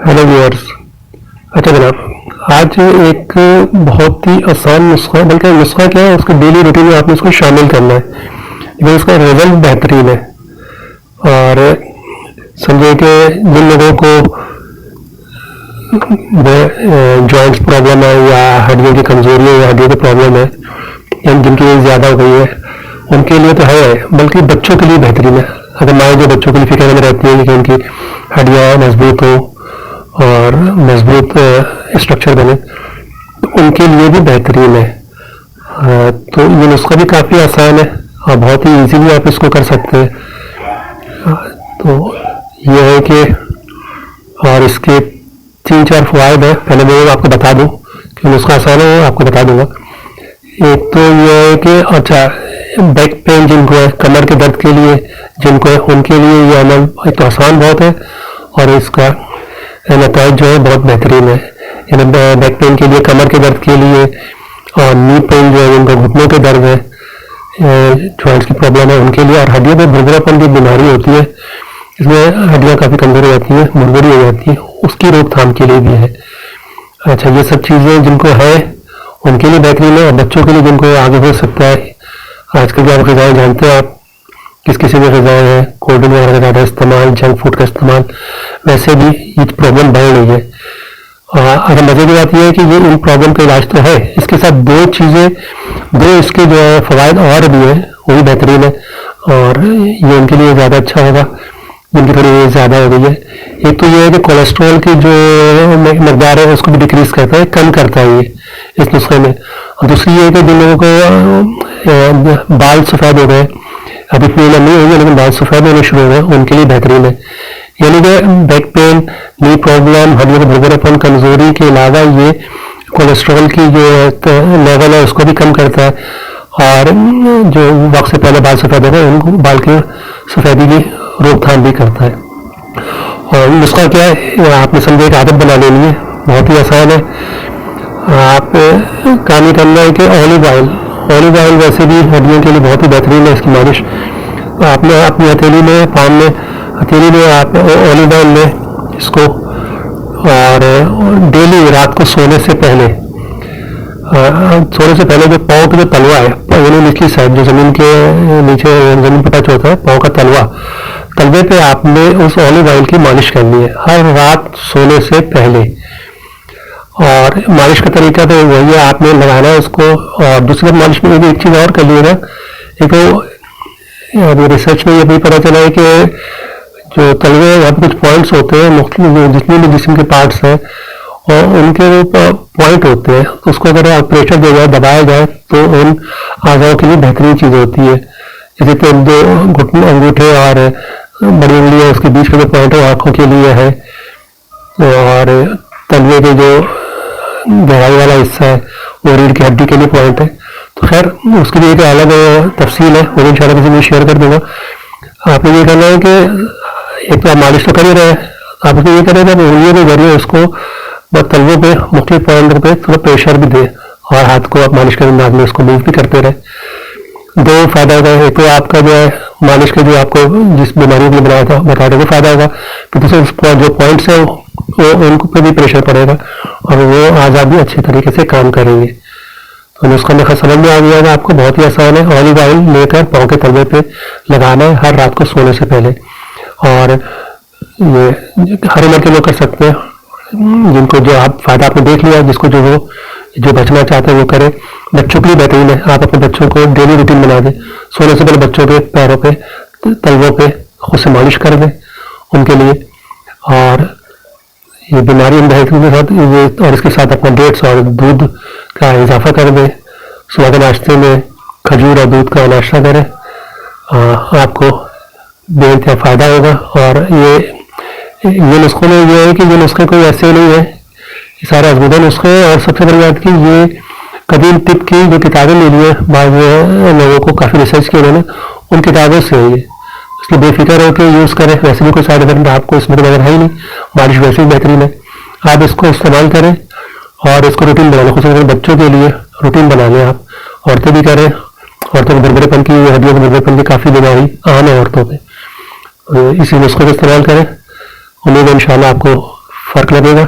Hello viewers. अच्छा जनाब, आज एक बहुत ही आसान नुस्खा, बल्कि नुस्खा क्या है, उसको डेली रूटीन में आपने इसको शामिल करना है, लेकिन उसका रिजल्ट बेहतरीन है। और समझे कि जिन लोगों को जॉइंट्स प्रॉब्लम है या हड्डियों की कमजोरी है या हड्डियों की प्रॉब्लम है या जिनकी एज ज़्यादा हो गई है, उनके लिए तो है, बल्कि बच्चों के लिए बेहतरीन है। अगर माए जो बच्चों के लिए फिक्र में रहती है कि उनकी हड्डियाँ मजबूत हो और मजबूत स्ट्रक्चर बने, तो उनके लिए भी बेहतरीन है। तो ये नुस्खा भी काफ़ी आसान है और बहुत ही इजीली आप इसको कर सकते हैं। तो ये है कि और इसके 3-4 फ़वाइद है। पहले मैं आपको बता दूं कि नुस्खा आसान है, वो आपको बता दूंगा। एक तो ये है कि अच्छा, बैक पेन जिनको है, कमर के दर्द के लिए जिनको है, उनके लिए ये अमल एक तो आसान बहुत है और इसका नतीजा जो है बहुत बेहतरीन है। यानी बैक पेन के लिए, कमर के दर्द के लिए, और नी पेन जो है जिनको घुटनों के दर्द है, जॉइंट्स की प्रॉब्लम है, उनके लिए, और हड्डियों में भुरभुरापन की बीमारी होती है, इसमें हड्डियाँ काफ़ी कमजोर हो जाती हैं, मुरमुरी हो जाती है, उसकी रोकथाम के लिए भी है। अच्छा, ये सब चीज़ें जिनको है उनके लिए बेहतरीन है, और बच्चों के लिए जिनको आगे हो सकता है। आजकल की आप ग़िज़ाएँ जानते हैं, आप किस किसी भी ग़िज़ाएँ हैं, कोल्ड ड्रिंक वगैरह का ज़्यादा इस्तेमाल, जंक फूड का इस्तेमाल, वैसे भी ये प्रॉब्लम बढ़ रही है। अगर मजे की बात यह है कि ये इन प्रॉब्लम का इलाज तो है, इसके साथ दो इसके जो है फ़वाइद और भी है, वो भी बेहतरीन है, और ये उनके लिए ज़्यादा अच्छा होगा जिनकी थोड़ी एज ज़्यादा हो गई है। एक तो ये है कि कोलेस्ट्रॉल की जो मकदार है उसको भी डिक्रीज करता है, कम करता है ये इस नुस्खे में। और दूसरी ये है कि जिन लोगों को बाल सफ़ेद हो गए, अभी पूरी नहीं हुई है लेकिन बाल सफ़ेद होने शुरू हो गए, उनके लिए बेहतरीन है। यानी कि बैक पेन, नी प्रॉब्लम, हड्डियों का भुरभुरापन, कमजोरी के अलावा ये कोलेस्ट्रॉल की जो लेवल है उसको भी कम करता है, और जो वक्त से पहले बाल सफ़ेद हो गए उनको बाल की सफ़ेदी की रोकथाम भी करता है। और नुस्खा क्या है, आपने समझे एक आदत बना लेनी है, बहुत ही आसान है। आप काम ही करना है कि ऑलिव ऑयल वैसे भी हड्डियों के लिए बहुत ही बेहतरीन है। इसकी मालिश आपने अपनी हथेली में, पाम में, हथेली में आप ऑलिव ऑयल लें इसको, और डेली रात को सोने से पहले जो पाँव का जो तलवा है, यानी निचली साइड जो जमीन के नीचे जमीन पर टच होता है, पाँव का तलवे पे आपने उस ऑलिव ऑयल की मालिश करनी है हर रात सोने से पहले। और मालिश का तरीका तो वही है, आपने लगाना है उसको। और दूसरी मालिश में एक चीज़ और कर लीजिएगा, एक तो अभी रिसर्च में ये भी पता चला है कि जो तलवे यहाँ पे कुछ पॉइंट्स होते हैं, मुख्तलिफ जितने भी जिस्म के पार्ट्स हैं और उनके वो पॉइंट होते हैं, तो उसको अगर आप प्रेशर दिया जाए, दबाया जाए, तो उन आज़ाओं के लिए बेहतरीन चीज़ होती है। जैसे कि दो घुटने, अंगूठे और बड़ी उंगली है, उसके बीच का जो पॉइंट है आँखों के लिए है, और तलवे के जो गहराई वाला हिस्सा है वो रीढ़ की हड्डी के लिए पॉइंट है। तो खैर उसके लिए एक अलग तफसील है, वो इंशाल्लाह किसी में शेयर कर दूंगा। आपने ये करना है कि एक तो आप मालिश तो कर ही रहे हैं, आप उसको ये करें कि उंगलियों के जरिए उसको तलवों पे मुख्तलिफ पॉइंट पे थोड़ा प्रेशर भी दे, और हाथ को आप मालिश करने बाद में उसको मूव भी करते रहे। दो फायदा होगा, एक तो आपका जो है मालिश के जो आपको जिस बीमारी के लिए बनाया था बताया था वो फायदा होगा, फिर दूसरे जो पॉइंट्स है वो उनको पे भी प्रेशर पड़ेगा और वो आज़ाद भी अच्छे तरीके से काम करेंगे। तो नुस्खा मेरे समझ में आ गया है आपको, बहुत ही आसान है। ऑलिव ऑयल लेकर पाँव के तलवे पे लगाना है हर रात को सोने से पहले, और ये हर उम्र के लोग कर सकते हैं, जिनको जो आप फायदा आपने देख लिया, जिसको जो बचना चाहते हैं वो करें। बच्चों के लिए बेहतरीन है, आप अपने बच्चों को डेली रूटीन बना दें, सोने से पहले बच्चों के पैरों पे, तलवों पे खुद से मालिश कर दें उनके लिए। और ये बीमारी बेहतरीन के साथ ये, और इसके साथ अपना डेट्स और दूध का इजाफा कर दें। सुबह के नाश्ते में खजूर और दूध का नाश्ता करें, आपको बेहद फ़ायदा होगा। और ये नुस्खों में ये है कि ये नुस्खे कोई ऐसे नहीं है, ये सारे आजमूदा नुस्खे हैं। और सबसे बड़ी बात की ये कदीम तिब की जो किताबें मिली है बाद लोगों को, काफ़ी रिसर्च किया उन्होंने, उन किताबों से है ये। इसलिए बेफिक्र होकर यूज़ करें, वैसे भी कोई साइड इफेक्ट आपको इसमें नजर है ही नहीं, मालिश वैसे भी बेहतरीन है। आप इसको इस्तेमाल करें और इसको रूटीन बना लें, खुद बच्चों के लिए रूटीन बना लें आप, औरतें भी करें। औरतों को भुरभुरेपन की, हड्डियों के भुरभुरेपन की काफ़ी बीमारी आम है औरतों में, इसी नुस्खे का इस्तेमाल करें। उम्मीद है इंशाल्लाह आपको फर्क लगेगा।